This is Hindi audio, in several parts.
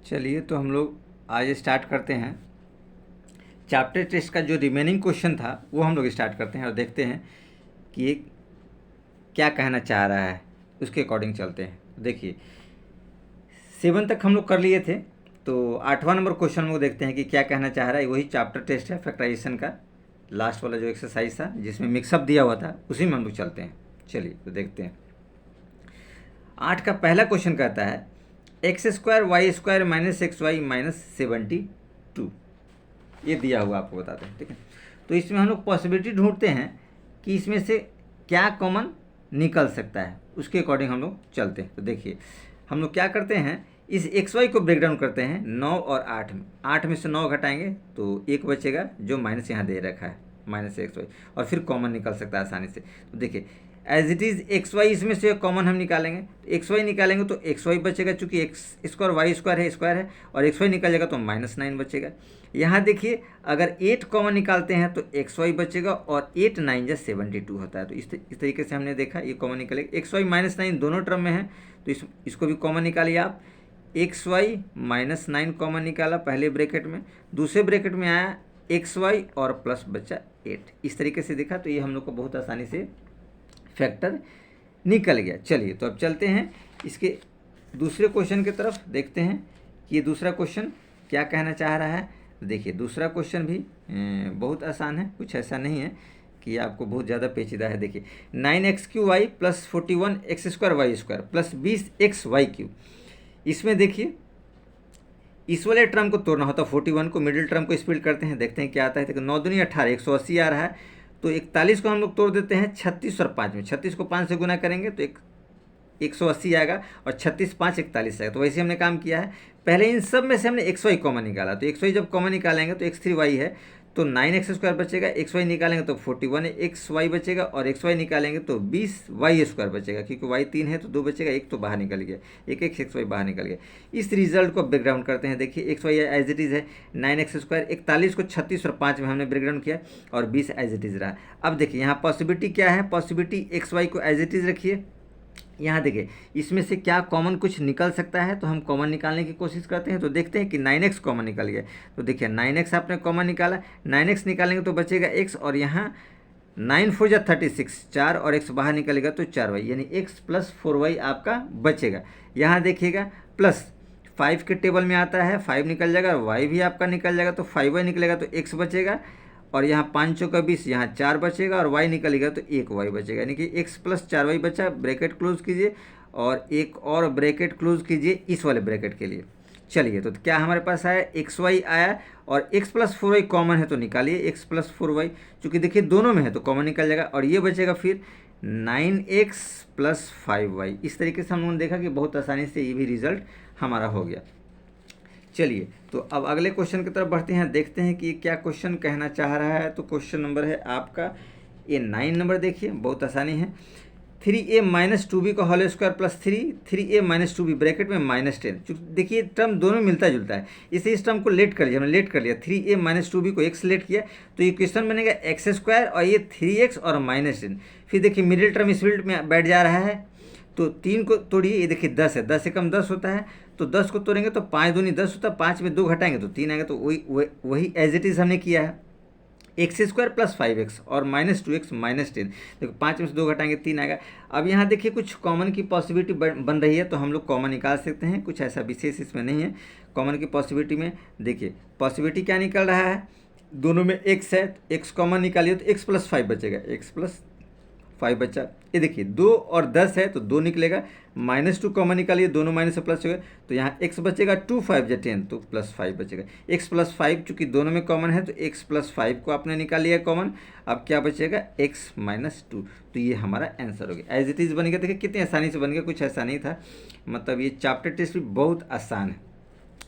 चलिए तो हम लोग आज स्टार्ट करते हैं। चैप्टर टेस्ट का जो रिमेनिंग क्वेश्चन था वो हम लोग स्टार्ट करते हैं और देखते हैं कि ये क्या कहना चाह रहा है, उसके अकॉर्डिंग चलते हैं। देखिए 7 तक हम लोग कर लिए थे, तो 8वां नंबर क्वेश्चन हम लोग देखते हैं कि क्या कहना चाह रहा है। वही चैप्टर टेस्ट है फैक्टराइजेशन का, लास्ट वाला जो एक्सरसाइज था जिसमें मिक्सअप दिया हुआ था, उसी में हम लोग चलते हैं। चलिए तो देखते हैं। 8 का पहला क्वेश्चन कहता है x² y² minus XY minus 72, ये दिया हुआ आपको बताते हैं। ठीक है, तो इसमें हम लोग पॉसिबिलिटी ढूंढते हैं कि इसमें से क्या कॉमन निकल सकता है, उसके अकॉर्डिंग हम लोग चलते हैं। तो देखिए हम लोग क्या करते हैं, इस XY को ब्रेक डाउन करते हैं 9 और 8 में। 8 में से 9 घटाएंगे तो 1 बचेगा, जो माइनस यहाँ दे रखा है माइनस XY, और फिर कॉमन निकल सकता है आसानी से। तो देखिए एज इट इज़ XY इसमें से कॉमन हम निकालेंगे, तो XY निकालेंगे तो XY बचेगा, चूँकि x² y² है स्क्वायर है, और XY निकल जाएगा तो -9 बचेगा। यहाँ देखिए अगर 8 कॉमन निकालते हैं तो XY बचेगा, और 8 9 जा 72 होता है। तो इस तरीके से हमने देखा ये कॉमन निकलेगा। XY -9 दोनों टर्म में है, तो इसको भी कॉमन निकालिए आप। XY -9 कॉमन निकाला पहले ब्रैकेट में, दूसरे ब्रैकेट में आया XY और प्लस बचा 8। इस तरीके से देखा तो ये हम लोग को बहुत आसानी से फैक्टर निकल गया। चलिए तो अब चलते हैं इसके दूसरे क्वेश्चन की तरफ, देखते हैं कि ये दूसरा क्वेश्चन क्या कहना चाह रहा है। देखिए दूसरा क्वेश्चन भी बहुत आसान है, कुछ ऐसा नहीं है कि आपको बहुत ज़्यादा पेचीदा है। देखिए 9x³ plus 41x² y² plus 20x y³। इसमें देखिए इस वाले टर्म को तोड़ना होता है 41 को, मिडिल टर्म को स्प्लिट करते हैं, देखते हैं क्या आता है। तो 9 दूनी 18, 180 आ रहा है। तो 41 को हम लोग तोड़ देते हैं 36 और 5 में। 36 को 5 से गुना करेंगे तो 180 आएगा, और 36 5 41 आएगा। तो वैसे हमने काम किया है, पहले इन सब में से हमने XY कॉमन निकाला। तो XY जब कॉमन निकालेंगे तो x3y है तो 9x² बचेगा, XY निकालेंगे तो 41xy बचेगा, और XY निकालेंगे तो 20y² बचेगा, क्योंकि y 3 है तो 2 बचेगा, एक तो बाहर निकल गया, एक XY बाहर निकल गया। इस रिजल्ट को ब्रेकडाउन करते हैं। देखिए XY एज इट इज़ है 9x², 41 को 36 और 5 में हमने ब्रेकडाउन किया, और 20 एज इट इज़ रहा। अब देखिए यहाँ पॉसिबिलिटी क्या है, पॉसिबिलिटी XY को एज इट इज़ रखिए। यहाँ देखिए इसमें से क्या कॉमन कुछ निकल सकता है, तो हम कॉमन निकालने की कोशिश करते हैं। तो देखते हैं कि 9x कॉमन निकल गया। तो देखिए 9x आपने कॉमन निकाला, 9x निकालेंगे तो बचेगा x, और यहाँ 9 4 जा 36, 4 और x बाहर निकलेगा तो 4y, यानी x प्लस 4y आपका बचेगा। यहाँ देखिएगा प्लस 5 के टेबल में आता है, 5 निकल जाएगा, y भी आपका निकल जाएगा, तो 5y निकलेगा तो x बचेगा, और यहाँ 5 चौका 20, यहाँ 4 बचेगा, और y निकलेगा तो 1y बचेगा, यानी कि x प्लस 4y बचा। ब्रैकेट क्लोज कीजिए और एक और ब्रैकेट क्लोज कीजिए इस वाले ब्रैकेट के लिए। चलिए तो क्या हमारे पास आया, XY आया, और x प्लस 4y कॉमन है तो निकालिए x प्लस 4y, चूँकि देखिए दोनों में है तो कॉमन निकल जाएगा, और ये बचेगा फिर 9x प्लस 5y। इस तरीके से हम लोगों ने देखा कि बहुत आसानी से ये भी रिजल्ट हमारा हो गया। चलिए तो अब अगले क्वेश्चन की तरफ बढ़ते हैं, देखते हैं कि क्या क्वेश्चन कहना चाह रहा है। तो क्वेश्चन नंबर है आपका ये 9 नंबर। देखिए बहुत आसानी है, 3a माइनस 2b का whole square plus 3a minus 2b bracket में -10। देखिए टर्म दोनों मिलता जुलता है, इसे इस टर्म को लेट कर लिया, हमने लेट कर लिया, 3a माइनस 2b को x लेट किया, तो ये क्वेश्चन बनेगा x² और ये 3x और -10। फिर देखिए मिडिल टर्म इस फील्ड में बैठ जा रहा है, तो 3 को तोड़िए, ये देखिए 10 है, 10 से कम 10 होता है, तो 10 को तोड़ेंगे तो 5 दूनी 10 होता है, 5 में 2 घटाएंगे तो 3 आएगा। तो वही एज इट इज़ हमने किया है, x² प्लस 5x और -2x -10। देखो 5 में से 2 घटाएंगे 3 आएगा। अब यहाँ देखिए कुछ कॉमन की पॉसिबिलिटी बन रही है, तो हम लोग कॉमन निकाल सकते हैं, कुछ ऐसा विशेष इसमें नहीं है। कॉमन की पॉसिबिलिटी में देखिए पॉसिबिलिटी क्या निकल रहा है, दोनों में x है, x कॉमन निकालिए तो x प्लस 5 बचेगा, x प्लस 5 बचा। ये देखिए 2 और 10 है तो 2 निकलेगा, -2 कॉमन निकालिए, दोनों माइनस से प्लस होगा, तो यहाँ x बचेगा 2 5 जा 10, तो प्लस 5 बचेगा। x प्लस 5 चूँकि दोनों में कॉमन है तो x प्लस 5 को आपने निकाल लिया कॉमन। अब क्या बचेगा, x -2। तो ये हमारा आंसर हो गया, एज इट इज़ बन गया। देखिए कितनी आसानी से बन गया, कुछ ऐसा नहीं था। मतलब ये चैप्टर टेस्ट भी बहुत आसान है,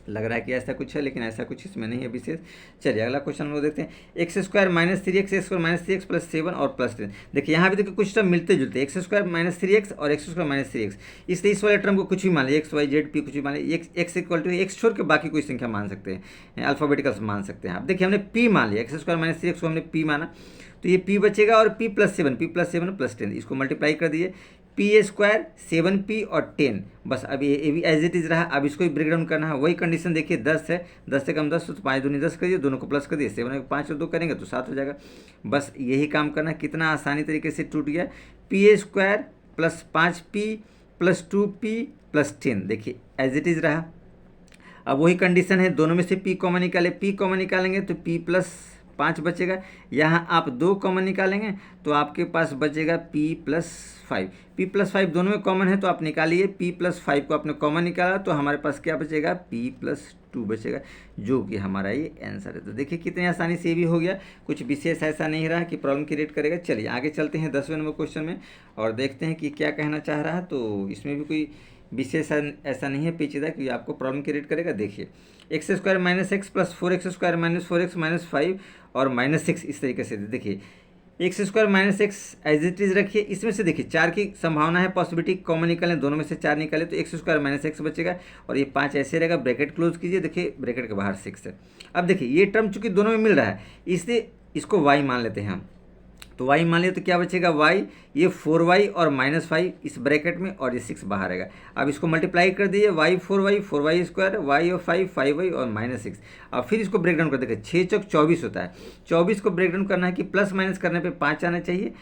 लग रहा है कि ऐसा कुछ है, लेकिन ऐसा कुछ इसमें नहीं है विशेष। चलिए अगला क्वेश्चन हम लोग देखते हैं, x² -3x, x² -3x plus 7 और प्लस 10। देखिए यहाँ भी देखिए कुछ टर्म मिलते जुलते हैं, x² -3x और x² -3x, इसलिए इस वाले टर्म को कुछ भी मान लिया, x y z p कुछ भी मान लिया, x इक्वल टू x छोड़ के बाकी कोई संख्या मान सकते हैं, अल्फ़ाबेटिकल मान सकते हैं आप। देखिए हमने p मान लिया, x² -3x को हमने p माना, तो ये p बचेगा, और p + 7 प्लस 10, इसको मल्टीप्लाई कर दिए, पी स्क्वायर 7p और 10, बस अब ये भी एज इट इज़ रहा। अब इसको भी ब्रेक डाउन करना है, वही कंडीशन देखिए 10 है, 10 से कम 10 तो 5 दूनी 10 करिए, दोनों को प्लस कर दिए, 7 5 और 2 करेंगे तो 7 हो जाएगा। बस यही काम करना, कितना आसानी तरीके से टूट गया। P square plus 5p plus 2p plus 10, देखिए एज इट इज़ रहा। अब वही कंडीशन है, दोनों में से p कॉमन निकाले, p कॉमन निकालेंगे तो p प्लस 5 बचेगा। यहाँ आप 2 कॉमन निकालेंगे तो आपके पास बचेगा p प्लस 5। p प्लस 5 दोनों में कॉमन है तो आप निकालिए, p प्लस 5 को आपने कॉमन निकाला तो हमारे पास क्या बचेगा, p प्लस 2 बचेगा, जो कि हमारा ये आंसर है। तो देखिए कितनी आसानी से ये भी हो गया, कुछ विशेष ऐसा नहीं रहा कि प्रॉब्लम क्रिएट करेगा। चलिए आगे चलते हैं 10वें नंबर क्वेश्चन में और देखते हैं कि क्या कहना चाह रहा है। तो इसमें भी कोई विशेष ऐसा नहीं है पेचीदा कि आपको प्रॉब्लम क्रिएट करेगा। देखिए x square minus x plus 4x square minus 4x minus 5 और माइनस 6, इस तरीके से देखिए x square minus x as it is रखिए। इसमें से देखिए 4 की संभावना है, पॉसिबिलिटी कॉमन निकालें, दोनों में से 4 निकाले तो एक्स स्क्वायर माइनस एक्स बचेगा और ये 5 ऐसे रहेगा, ब्रैकेट क्लोज कीजिए, देखिए ब्रैकेट के बाहर 6 है। अब देखिए ये टर्म चूंकि दोनों में मिल रहा है इसलिए इसको y मान लेते हैं हम, तो y मान लिया तो क्या बचेगा y, ये 4y और माइनस 5 इस ब्रैकेट में और ये 6 बाहर आएगा। अब इसको मल्टीप्लाई कर दीजिए, y 4y स्क्वायर, y और 5y और माइनस 6। अब फिर इसको ब्रेक डाउन कर देंगे, 6 चौक 24 होता है, 24 को ब्रेक डाउन करना है कि प्लस माइनस करने पे 5 आना चाहिए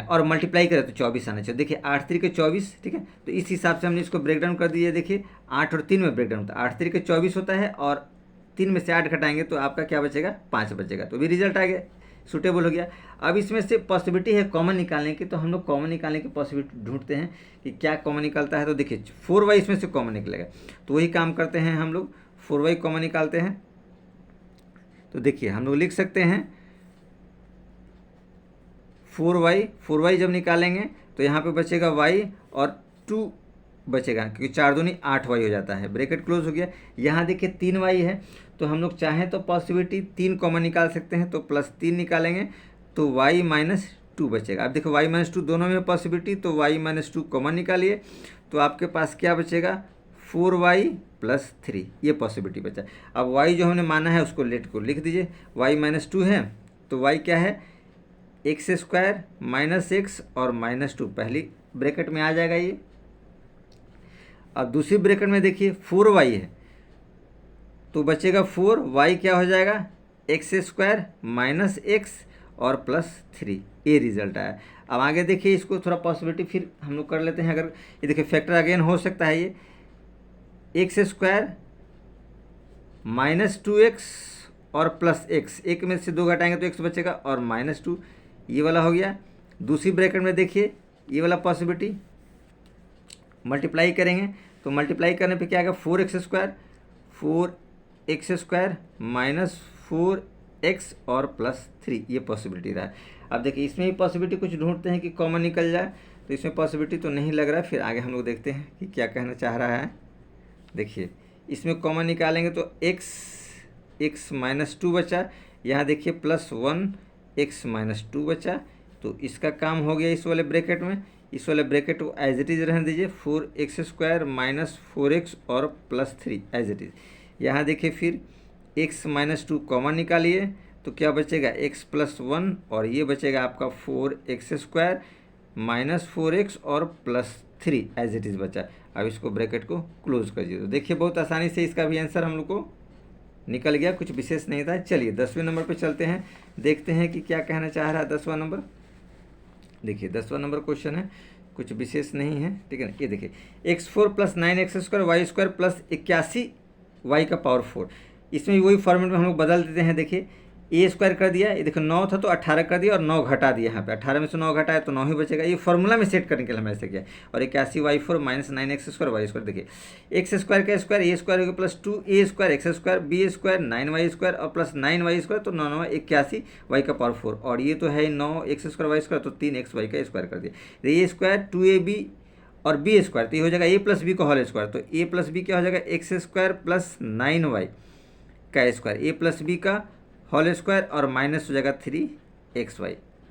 और मल्टीप्लाई करें तो 24 आना चाहिए। देखिए 8 3 के 24, ठीक है, तो इस हिसाब से हमने इसको ब्रेक डाउन कर दिया। देखिए 8 और 3 में ब्रेक डाउन होता है, 8 3 के 24 होता है और 3 में से 8 घटाएंगे तो आपका क्या बचेगा, 5 बचेगा, तो भी रिजल्ट आ गया, सूटेबल हो गया। अब इसमें से पॉसिबिलिटी है कॉमन निकालने की, तो हम लोग कॉमन निकालने की पॉसिबिलिटी ढूंढते हैं कि क्या कॉमन निकलता है। तो देखिए 4y इसमें से कॉमन निकलेगा, तो वही काम करते हैं हम लोग, 4y कॉमन निकालते हैं। तो देखिए हम लोग लिख सकते हैं 4y जब निकालेंगे तो यहाँ पे बचेगा y और 2 बचेगा, क्योंकि 4 दूनी 8y हो जाता है, ब्रैकेट क्लोज हो गया। यहाँ देखिए 3y है तो हम लोग चाहें तो पॉसिबिलिटी 3 कॉमन निकाल सकते हैं, तो प्लस 3 निकालेंगे तो y माइनस 2 बचेगा। अब देखो y माइनस 2 दोनों में पॉसिबिलिटी, तो y माइनस 2 कॉमन निकालिए तो आपके पास क्या बचेगा, 4y प्लस 3, ये पॉसिबिलिटी बचा। अब y जो हमने माना है उसको लेट को लिख दीजिए, y माइनस 2 है तो y क्या है, एक्स स्क्वायर माइनस एक्स और माइनस 2 पहली ब्रैकेट में आ जाएगा ये। अब दूसरी ब्रैकेट में देखिए 4y है तो बचेगा 4y क्या हो जाएगा, एक्स स्क्वायर माइनस एक्स और प्लस 3, ये रिजल्ट आया। अब आगे देखिए इसको थोड़ा पॉसिबिलिटी फिर हम लोग कर लेते हैं। अगर ये देखिए फैक्टर अगेन हो सकता है, ये एक्स स्क्वायर माइनस 2x और प्लस x, एक में से 2 घटाएंगे तो x बचेगा और माइनस 2, ये वाला हो गया। दूसरी ब्रैकेट में देखिए ये वाला पॉसिबिलिटी मल्टीप्लाई करेंगे तो मल्टीप्लाई करने पे क्या आएगा, 4x स्क्वायर माइनस 4x और प्लस 3, ये पॉसिबिलिटी रहा। अब देखिए इसमें भी पॉसिबिलिटी कुछ ढूंढते हैं कि कॉमन निकल जाए, तो इसमें पॉसिबिलिटी तो नहीं लग रहा है। फिर आगे हम लोग देखते हैं कि क्या कहना चाह रहा है। देखिए इसमें कॉमन निकालेंगे तो x माइनस 2 बचा, यहाँ देखिए प्लस 1x माइनस 2 बचा, तो इसका काम हो गया इस वाले ब्रैकेट में। इस वाले ब्रैकेट को एज इट इज़ रहने दीजिए, 4x स्क्वायर माइनस 4x और प्लस 3 एज इट इज़। यहाँ देखिए फिर x माइनस 2 कॉमन निकालिए तो क्या बचेगा, x प्लस 1 और ये बचेगा आपका 4x स्क्वायर माइनस 4x और प्लस 3 एज इट इज़ बचा। अब इसको ब्रैकेट को क्लोज कर दीजिए। तो देखिए बहुत आसानी से इसका भी आंसर हम लोग को निकल गया, कुछ विशेष नहीं था। चलिए 10वें नंबर पे चलते हैं, देखते हैं कि क्या कहना चाह रहा है 10वां नंबर। देखिए 10वां नंबर क्वेश्चन है, कुछ विशेष नहीं है, ठीक है ना। ये देखिए x4 plus 9x square y square plus 81y का पावर 4, इसमें वही फॉर्मेट में हम लोग बदल देते हैं। देखिए ए स्क्वायर कर दिया, ये देखो 9 था तो 18 कर दिया और 9 घटा दिया, यहाँ पे 18 में से 9 घटाया तो 9 ही बचेगा। ये फॉर्मूला में सेट करने के लिए हमने ऐसे किया। और 81y4 minus 9x square y square, देखिए एक्स स्क्वायर का स्क्वायर ए स्क्वायर हो गया plus 2a square x square b square 9y square और प्लस 9y स्क्वायर, तो 9 81y का पावर 4, और ये तो है 9x स्क्वायर वाई स्क्वायर, तो 3xy का स्क्वायर कर दिया। ए स्क्वायर 2ab और बी स्क्वायर, तो ये हो जाएगा ए प्लस बी का होल स्क्वायर, तो ए प्लस बी क्या हो जाएगा, एक्स स्क्वायर प्लस 9y का स्क्वायर, ए प्लस बी का होल स्क्वायर और माइनस हो जाएगा 3xy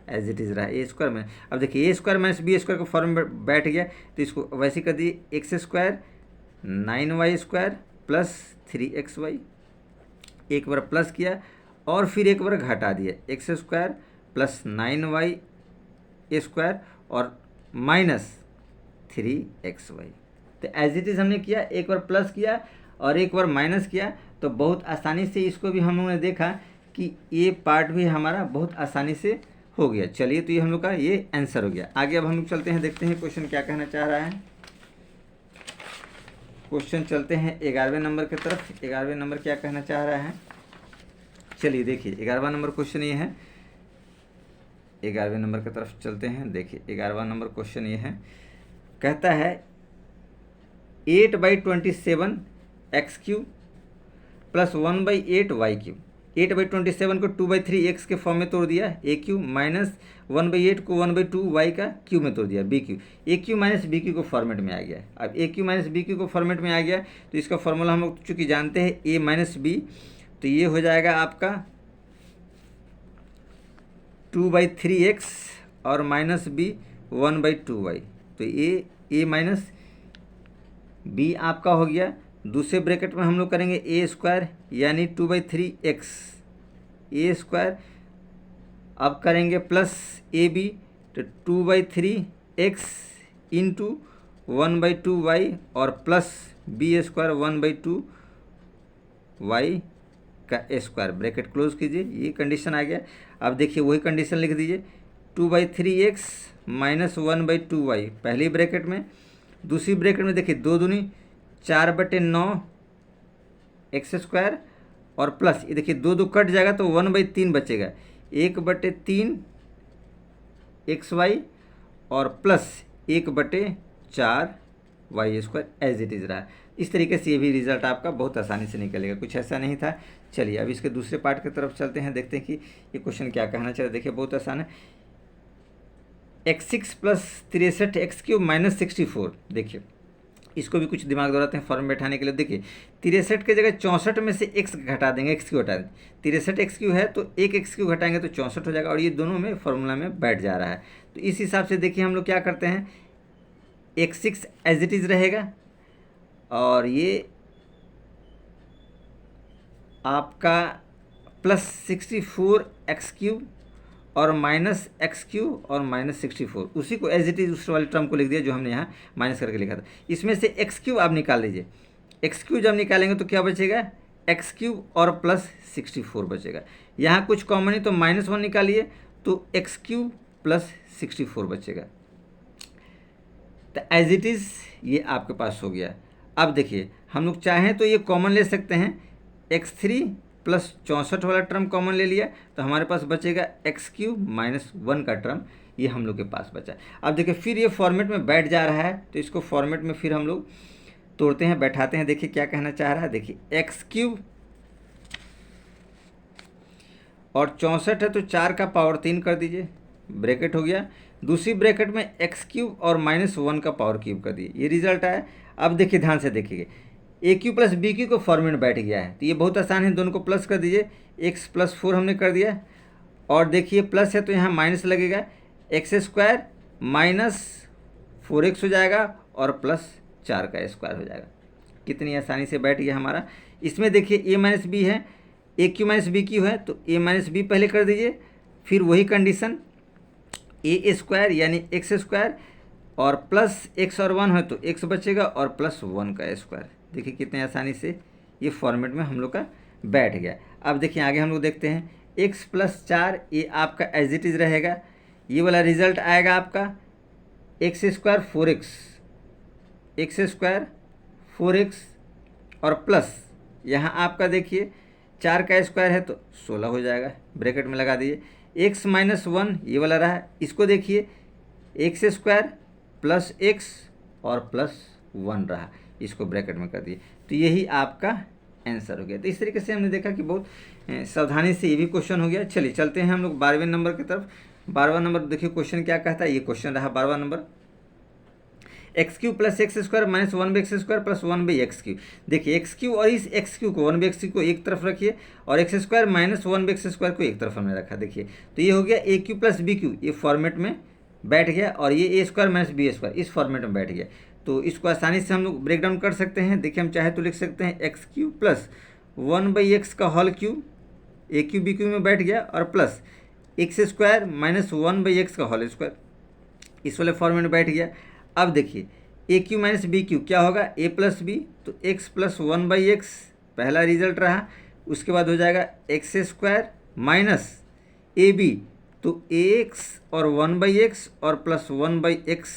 एज इट इज़ रहा ए स्क्वायर में। अब देखिए a square minus b square का फॉर्म में बैठ गया, तो इसको वैसे कर दिए, x square 9y square plus 3xy, एक बार प्लस किया और फिर एक बार घटा दिया, x square plus 9y square और माइनस 3xy। तो एज इट इज़ हमने किया, एक बार प्लस किया और एक बार माइनस किया, तो बहुत आसानी से इसको भी हम लोगों ने देखा कि ये पार्ट भी हमारा बहुत आसानी से हो गया। चलिए, तो ये हम लोग का ये आंसर हो गया। आगे अब हम लोग चलते हैं, देखते हैं क्वेश्चन क्या कहना चाह रहा है। क्वेश्चन चलते हैं 11वें नंबर की तरफ। 11वें नंबर क्या कहना चाह रहा है, चलिए देखिए 11वां नंबर क्वेश्चन ये है। 11वें नंबर की तरफ चलते हैं। देखिए 11वां नंबर क्वेश्चन ये है, कहता है 8/27 x³ प्लस 1/8 y³। 8/27 को 2/3 x के फॉर्म में तोड़ दिया a³ माइनस 1/8 को 1/2 y का क्यू में तोड़ दिया b³। a³ माइनस b³ को फॉर्मेट में आ गया। अब a³ माइनस b³ को फॉर्मेट में आ गया तो इसका फॉर्मूला हम लोग चूँकि जानते हैं a माइनस b, तो ये हो जाएगा आपका 2/3x और माइनस b 1/2y। तो a माइनस b आपका हो गया। दूसरे ब्रैकेट में हम लोग करेंगे a² यानी 2/3x a², अब करेंगे प्लस ab, तो 2/3x इंटू 1/2y और प्लस b² 1/2y का स्क्वायर, ब्रैकेट क्लोज कीजिए। ये कंडीशन आ गया। अब देखिए वही कंडीशन लिख दीजिए, 2/3x माइनस 1/2y पहली ब्रैकेट में, दूसरी ब्रैकेट में देखिए 2 दूनी 4/9 x² और प्लस ये देखिए 2 कट जाएगा तो 1/3 बचेगा, 1/3 xy और plus 1/4 y² as it is रहा। इस तरीके से ये भी रिजल्ट आपका बहुत आसानी से निकलेगा, कुछ ऐसा नहीं था। चलिए अब इसके दूसरे पार्ट की तरफ चलते हैं, देखते हैं कि ये क्वेश्चन क्या कहना चाहिए। देखिए बहुत आसान है, x6 प्लस 63x³ माइनस 64। देखिए इसको भी कुछ दिमाग दौड़ाते हैं फॉर्म में बैठाने के लिए। देखिए 63 के जगह 64 में से x घटा देंगे, x³ हटा देंगे। 63x³ है तो एक x³ घटाएंगे तो 64 हो जाएगा और ये दोनों में फॉर्मूला में बैठ जा रहा है। तो इस हिसाब से देखिए हम लोग क्या करते हैं, x6 एज इट इज़ रहेगा और ये आपका प्लस 64x³ और माइनस x³ और माइनस 64, उसी को एज इट इज़ उस वाले टर्म को लिख दिया जो हमने यहाँ माइनस करके लिखा था। इसमें से x³ आप निकाल लीजिए, x³ जब निकालेंगे तो क्या बचेगा, x³ और प्लस 64 बचेगा। यहाँ कुछ कॉमन है तो -1 निकालिए तो x³ प्लस 64 बचेगा। तो एज इट इज़ ये आपके पास हो गया। अब देखिए हम लोग चाहें तो ये कॉमन ले सकते हैं, x3 प्लस 64 वाला टर्म कॉमन ले लिया तो हमारे पास बचेगा x³ माइनस 1 का टर्म, ये हम लोग के पास बचा। अब देखिए फिर ये फॉर्मेट में बैठ जा रहा है तो इसको फॉर्मेट में फिर हम लोग तोड़ते हैं, बैठाते हैं। देखिए क्या कहना चाह रहा है, देखिए x³ और 64 है तो 4 का पावर 3 कर दीजिए, ब्रैकेट हो गया। दूसरी ब्रैकेट में x³ और -1 का पावर क्यूब कर दिए, ये रिजल्ट आया। अब देखिए ध्यान से देखिए, a³ प्लस b³ को फॉर्मेट में बैठ गया है तो ये बहुत आसान है, दोनों को प्लस कर दीजिए। x प्लस 4 हमने कर दिया और देखिए प्लस है तो यहाँ माइनस लगेगा, x² माइनस 4x हो जाएगा और प्लस 4 का स्क्वायर हो जाएगा। कितनी आसानी से बैठ गया हमारा। इसमें देखिए a माइनस b है, a³ माइनस b³ है तो a माइनस b पहले कर दीजिए, फिर वही कंडीशन a² यानी x² और प्लस x और 1 है तो x बचेगा और प्लस 1 का स्क्वायर। देखिए कितने आसानी से ये फॉर्मेट में हम लोग का बैठ गया। अब देखिए आगे हम लोग देखते हैं, x प्लस 4 ये आपका एज इट इज़ रहेगा, ये वाला रिजल्ट आएगा आपका x² 4x, x² 4x और प्लस यहाँ आपका देखिए 4 का स्क्वायर है तो 16 हो जाएगा, ब्रैकेट में लगा दीजिए। x माइनस 1 ये वाला रहा, इसको देखिए x² प्लस x और प्लस 1 रहा, इसको ब्रैकेट में कर दिए तो यही आपका आंसर हो गया। तो इस तरीके से हमने देखा कि बहुत सावधानी से ये भी क्वेश्चन हो गया। चलिए चलते हैं हम लोग 12वें नंबर की तरफ। 12वां नंबर देखिए क्वेश्चन क्या कहता है, ये क्वेश्चन रहा 12वां number, x³ plus x² minus 1/x² plus 1/x³। देखिए x³ और इस x³ को 1/x³ को एक तरफ रखिए और x² माइनस 1/x² को एक तरफ हमने रखा। देखिए तो ये हो गया a³ प्लस b³ ये फॉर्मेट में बैठ गया और ये a² माइनस b² इस फॉर्मेट में बैठ गया। तो इसको आसानी से हम लोग ब्रेक डाउन कर सकते हैं। देखिए हम चाहे तो लिख सकते हैं x³ प्लस 1/x का होल क्यूब, a³ b³ में बैठ गया और प्लस x² माइनस 1/x का होल स्क्वायर इस वाले फॉर्मेट में बैठ गया। अब देखिए a cube minus b cube क्या होगा, ए प्लस बी, तो एक्स प्लस 1/x पहला रिजल्ट रहा। उसके बाद हो जाएगा x square minus a b, तो ए एक्स और 1/x और प्लस 1/x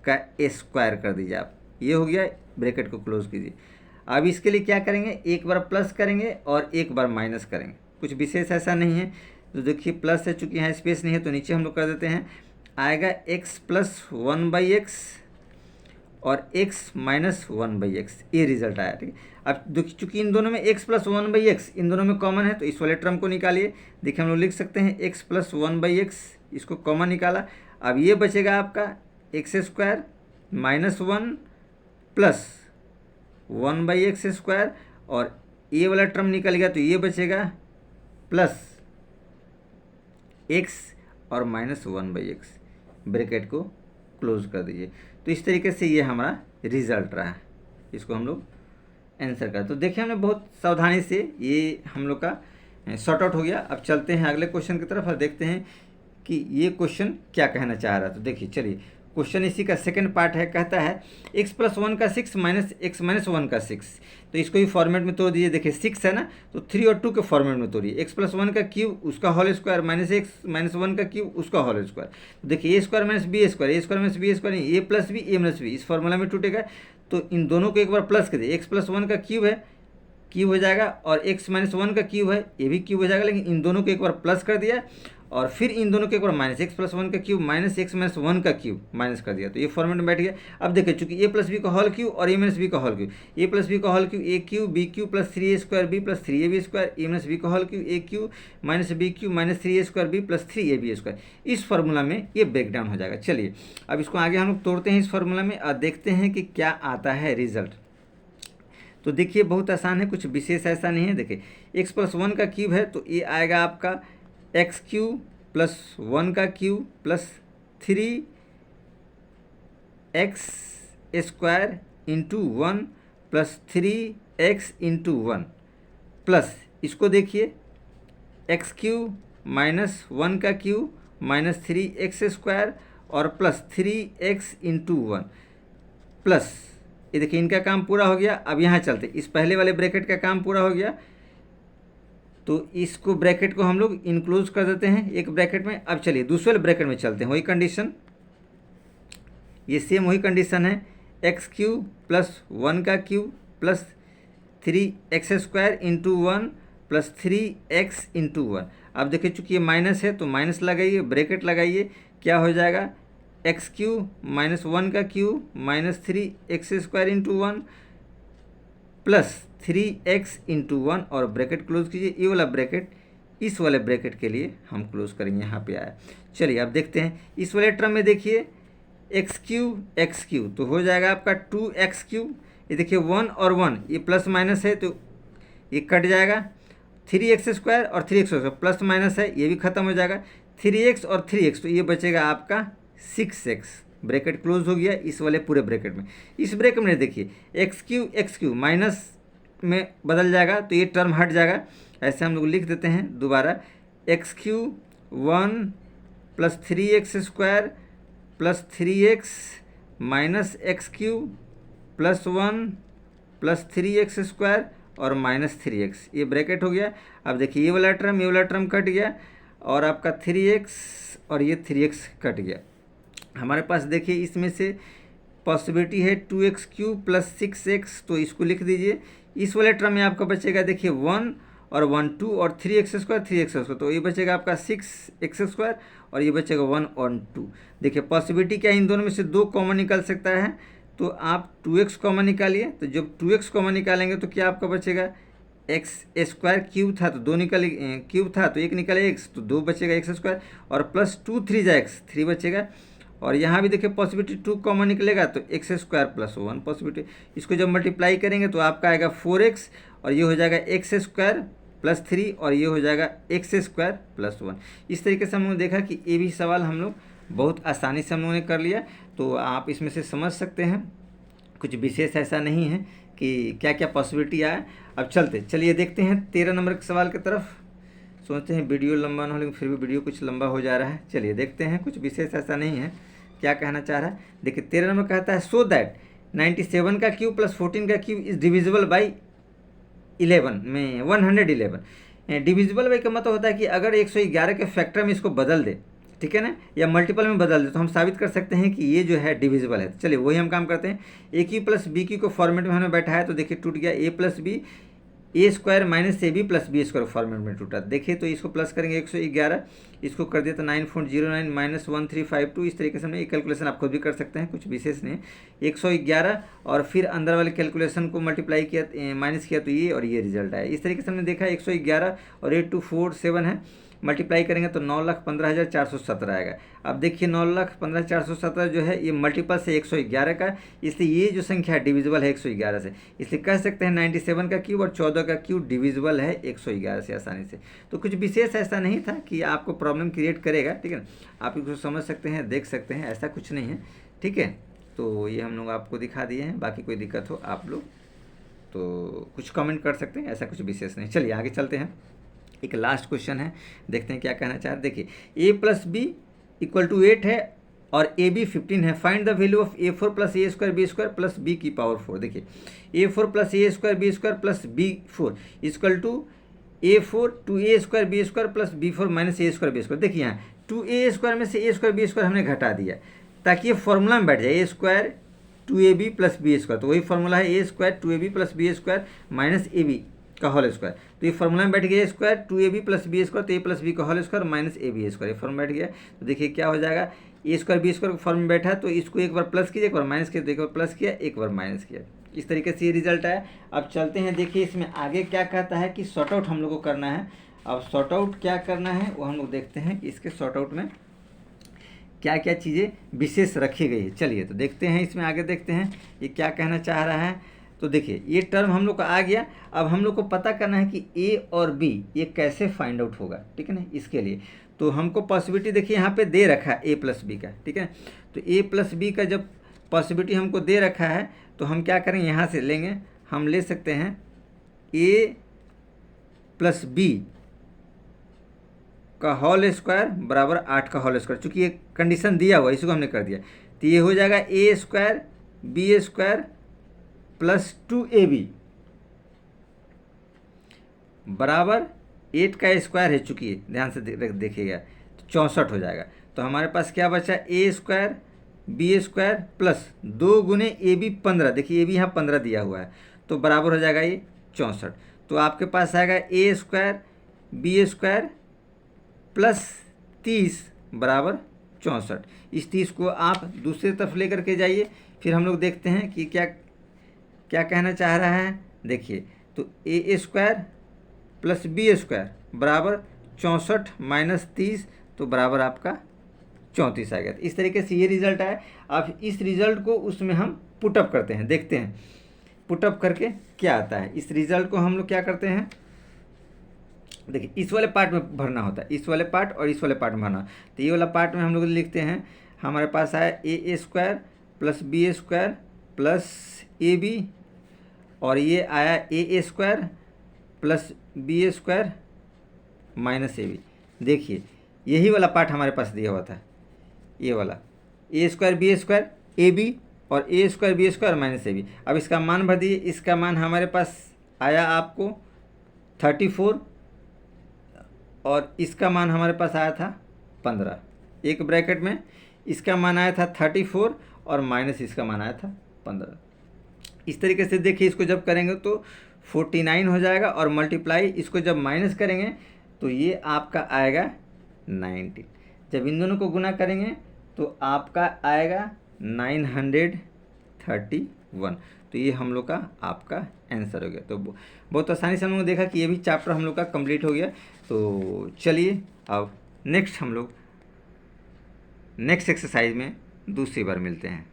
का स्क्वायर कर दीजिए आप, ये हो गया, ब्रैकेट को क्लोज कीजिए। अब इसके लिए क्या करेंगे, एक बार प्लस करेंगे और एक बार माइनस करेंगे, कुछ विशेष ऐसा नहीं है। तो देखिए प्लस है, चूँकि यहाँ स्पेस नहीं है तो नीचे हम लोग कर देते हैं, आएगा x प्लस 1/x और x माइनस 1/x, ये रिजल्ट आया। ठीक है, अब देखिए चूँकि इन दोनों में x प्लस 1/x इन दोनों में कॉमन है, तो इस वाले टर्म को निकालिए। देखिए हम लोग लिख सकते हैं x प्लस 1/x, इसको कॉमन निकाला। अब ये बचेगा आपका x square minus 1 plus 1/x square, और ये वाला टर्म निकल गया तो ये बचेगा प्लस x और माइनस 1/x, ब्रैकेट को क्लोज कर दीजिए। तो इस तरीके से ये हमारा रिजल्ट रहा, इसको हम लोग आंसर कर। तो देखिए हमने बहुत सावधानी से ये हम लोग का सॉर्ट आउट हो गया। अब चलते हैं अगले क्वेश्चन की तरफ और देखते हैं कि ये क्वेश्चन क्या कहना चाह रहा है। तो देखिए चलिए, क्वेश्चन इसी का सेकंड पार्ट है, कहता है x प्लस 1 का 6 माइनस x माइनस 1 का 6। तो इसको ही फॉर्मेट में तोड़ दीजिए। देखिए 6 है ना, तो 3 और 2 के फॉर्मेट में तोड़िए। x प्लस 1 का क्यूब उसका whole square minus x minus 1 का क्यूब उसका होल स्क्वायर। तो देखिए a square minus b square, a square minus b square नहीं, a plus b a minus b, इस फॉर्मूला में टूटेगा। तो इन दोनों को एक बार प्लस कर दिए, x प्लस 1 का क्यूब है, क्यूब हो जाएगा, और x माइनस 1 का क्यूब है, ये भी क्यूब हो जाएगा। लेकिन इन दोनों को एक बार प्लस कर दिया और फिर इन दोनों को एक बार माइनस, x प्लस 1 का क्यूब माइनस x माइनस 1 का क्यूब माइनस कर दिया, तो ये फॉर्मेट में बैठ गया। अब देखिए चूंकि a प्लस बी का होल क्यूब और a माइनस बी का whole cube, a plus b का whole cube a cube b cube plus 3a square b plus 3ab square, a minus b का whole cube a cube minus b cube minus 3a square b plus 3ab square, इस फार्मूला में ये ब्रेक डाउन हो जाएगा। चलिए अब इसको आगे हम लोग तोड़ते हैं इस फार्मूला में और देखते हैं कि क्या आता है रिजल्ट। तो देखिए बहुत आसान है, कुछ विशेष ऐसा नहीं है। देखिए x प्लस 1 का क्यूब है तो ये आएगा आपका x क्यूब प्लस 1 का cube plus 3x square into 1 plus 3x into 1 plus इसको देखिए x क्यूब माइनस 1 का क्यूब माइनस 3x स्क्वायर और प्लस 3x इंटू 1 प्लस, ये देखिए इनका काम पूरा हो गया। अब यहाँ चलते, इस पहले वाले ब्रैकेट का काम पूरा हो गया तो इसको ब्रैकेट को हम लोग इनक्लोज कर देते हैं एक ब्रैकेट में। अब चलिए दूसरे ब्रैकेट में चलते हैं, वही कंडीशन, ये सेम वही कंडीशन है, एक्स क्यूब प्लस 1 का cube plus 3x square into 1 plus 3x into 1। अब देखिए चूँकि ये माइनस है तो माइनस लगाइए, ब्रैकेट लगाइए, क्या हो जाएगा एक्स क्यूब माइनस 1 का cube minus 3x square into 1 plus 3x into 1 और ब्रैकेट क्लोज कीजिए। ये वाला ब्रैकेट इस वाले ब्रैकेट के लिए हम क्लोज करेंगे, यहाँ पे आया। चलिए अब देखते हैं इस वाले टर्म में, देखिए एक्स क्यूब तो हो जाएगा आपका 2x क्यूब। ये देखिए 1 और 1 ये प्लस माइनस है तो ये कट जाएगा, 3x स्क्वायर और 3x स्क्वायर प्लस माइनस है ये भी खत्म हो जाएगा, 3x और 3x तो ये बचेगा आपका 6x, ब्रैकेट क्लोज हो गया इस वाले पूरे ब्रैकेट में। इस ब्रैकेट में देखिए एक्स क्यूब माइनस में बदल जाएगा तो ये टर्म हट जाएगा। ऐसे हम लोग लिख देते हैं दोबारा, x cube 1 plus 3x square plus 3x minus x cube plus 1 plus 3x square और माइनस 3x, ये ब्रैकेट हो गया। अब देखिए ये वाला टर्म कट गया और आपका 3x और ये 3x कट गया। हमारे पास देखिए इसमें से पॉसिबिलिटी है 2x क्यूब प्लस 6x, तो इसको लिख दीजिए। इस वाले टर्म में आपका बचेगा देखिए 1 और 1 2 और 3x स्क्वायर, तो ये बचेगा आपका 6x स्क्वायर और ये बचेगा 1 और 2। देखिए पॉसिबिलिटी क्या है, इन दोनों में से 2 कॉमन निकल सकता है, तो आप 2x कॉमन निकालिए। तो जब 2x कॉमन निकालेंगे तो क्या आपका बचेगा, एक्स स्क्वायर क्यूब था तो 2 निकले, क्यूब था तो 1 निकले x, तो 2 बचेगा x स्क्वायर और प्लस 2 3 जा x 3 बचेगा। और यहाँ भी देखिए पॉसिबिलिटी 2 कॉमन निकलेगा तो एक्स स्क्वायर प्लस 1 पॉसिबिलिटी, इसको जब मल्टीप्लाई करेंगे तो आपका आएगा 4x और ये हो जाएगा एक्स स्क्वायर प्लस 3 और ये हो जाएगा एक्स स्क्वायर प्लस 1। इस तरीके से हम लोग देखा कि ये भी सवाल हम लोग बहुत आसानी से हम लोगों ने कर लिया, तो आप इसमें से समझ सकते हैं कुछ विशेष ऐसा नहीं है कि क्या क्या पॉसिबिलिटी आया। अब चलिए देखते हैं 13 नंबर के सवाल की तरफ। सोचते हैं वीडियो लंबा ना हो, लेकिन फिर भी वीडियो कुछ लंबा हो जा रहा है। चलिए देखते हैं, कुछ विशेष ऐसा नहीं है क्या कहना चाह रहा है? देखिए 13 नंबर कहता है सो दैट 97 का क्यूब प्लस 14 का क्यूब इज डिविजिबल बाई 11 में 111। डिविजिबल बाई का मतलब होता है कि अगर 111 के फैक्टर में इसको बदल दे, ठीक है ना, या मल्टीपल में बदल दे, तो हम साबित कर सकते हैं कि ये जो है डिविजिबल है। चलिए वही हम काम करते हैं। A cube plus b cube को फॉर्मेट में हमने बैठाया तो देखिए टूट गया a plus b, a square minus a b plus b square format में टूटा। देखिए तो इसको प्लस करेंगे 111, इसको कर दिया तो 9.09 माइनस 1352। इस तरीके से हमने ये कैलकुलेशन आप खुद भी कर सकते हैं, कुछ विशेष नहीं। 111 और फिर अंदर वाले कैलकुलेशन को मल्टीप्लाई किया, माइनस किया, तो ये और ये रिजल्ट आया। इस तरीके से हमने देखा 111 और 8247 है, मल्टीप्लाई करेंगे तो 9,15,417 आएगा। अब देखिए 9,15,417 जो है ये मल्टीपल से 111 का, इसलिए ये जो संख्या है डिविजिबल है 111 से, इसलिए कह सकते हैं 97 का क्यूब और 14 का क्यूब डिविजिबल है 111 से आसानी से। तो कुछ विशेष ऐसा नहीं था कि आपको प्रॉब्लम क्रिएट करेगा, ठीक है ना, आप इसको समझ सकते हैं, देख सकते हैं, ऐसा कुछ नहीं है, ठीक है। तो ये हम लोग आपको दिखा दिए हैं, बाकी कोई दिक्कत हो आप लोग तो कुछ कमेंट कर सकते हैं, ऐसा कुछ विशेष नहीं। चलिए आगे चलते हैं। एक लास्ट क्वेश्चन है, देखते हैं क्या कहना चाह रहे। देखिए a plus b equal to 8 है और ए बी 15 है। Find the value of a4 plus a square b square plus b की पावर 4। देखिए a4 plus a square b square plus b4 equal to a4 two a square b square plus b4 minus a square b square. देखिए यहाँ टू ए स्क्वायर में से ए स्क्वायर बी स्क्वायर हमने घटा दिया ताकि ये फॉर्मूला में बैठ जाए, a square two a b plus b square. तो वही फॉर्मूला है a square two a b plus b square minus a b का होल स्क्वायर। तो ये फॉर्मूला में बैठ गया a square two a b plus b square, तो ए प्लस बी का whole square minus a b square, ये फॉर्म बैठ गया। तो देखिए क्या हो जाएगा, a square b square form में बैठा तो इसको एक बार प्लस कीजिए, एक बार माइनस किया, तो एक बार प्लस किया, एक बार माइनस किया, इस तरीके से ये रिजल्ट आया। अब चलते हैं, देखिए इसमें आगे क्या कहता है कि सॉर्ट आउट हम लोग को करना है। अब सॉर्ट आउट क्या करना है वो हम लोग देखते हैं कि इसके सॉर्ट आउट में क्या क्या चीज़ें विशेष रखी गई है। चलिए तो देखते हैं, इसमें आगे देखते हैं ये क्या कहना चाह रहा है। तो देखिए ये टर्म हम लोग का आ गया। अब हम लोग को पता करना है कि ए और बी ये कैसे फाइंड आउट होगा, ठीक है ना। इसके लिए तो हमको पॉसिबिलिटी देखिए यहाँ पे दे रखा है ए प्लस बी का, ठीक है। तो ए प्लस बी का जब पॉसिबिलिटी हमको दे रखा है तो हम क्या करेंगे, यहाँ से लेंगे, हम ले सकते हैं ए प्लस बी का होल स्क्वायर बराबर 8 का होल स्क्वायर। चूँकि ये कंडीशन दिया हुआ इसको हमने कर दिया, तो ये हो जाएगा a square b square plus 2ab बराबर 8 का स्क्वायर है। चूँकि ध्यान से देखिएगा तो 64 हो जाएगा। तो हमारे पास क्या बचा, ए स्क्वायर बी स्क्वायर प्लस 2 गुने ए बी 15। देखिए ए बी यहाँ 15 दिया हुआ है, तो बराबर हो जाएगा ये 64। तो आपके पास आएगा ए स्क्वायर बी स्क्वायर प्लस 30 बराबर 64। इस 30 को आप दूसरी तरफ लेकर के जाइए, फिर हम लोग देखते हैं कि क्या क्या कहना चाह रहा है। देखिए तो ए स्क्वायर प्लस बी स्क्वायर बराबर 64 माइनस 30, तो बराबर आपका 34 आ गया। इस तरीके से ये रिजल्ट आया। अब इस रिजल्ट को उसमें हम पुटअप करते हैं, देखते हैं पुटअप करके क्या आता है। इस रिजल्ट को हम लोग क्या करते हैं, देखिए इस वाले पार्ट में भरना होता है, इस वाले पार्ट और इस वाले पार्ट में भरना। तो ये वाला पार्ट में हम लोग लिखते हैं, हमारे पास आया a square plus b square plus a b, और ये आया a square plus b square minus a b. देखिए यही वाला पार्ट हमारे पास दिया हुआ था, ये वाला a square b square a b और a square b square minus a b. अब इसका मान भर दीजिए। इसका मान हमारे पास आया आपको 34 और इसका मान हमारे पास आया था 15। एक ब्रैकेट में इसका मान आया था 34 और माइनस इसका मान आया था 15। इस तरीके से देखिए इसको जब करेंगे तो 49 हो जाएगा, और मल्टीप्लाई इसको जब माइनस करेंगे तो ये आपका आएगा 19। जब इन दोनों को गुना करेंगे तो आपका आएगा 931। तो ये हम लोग का आपका आंसर हो गया। तो बहुत आसानी से हम लोगों ने देखा कि ये भी चैप्टर हम लोग का कंप्लीट हो गया। तो चलिए अब नेक्स्ट हम लोग नेक्स्ट एक्सरसाइज में दूसरी बार मिलते हैं।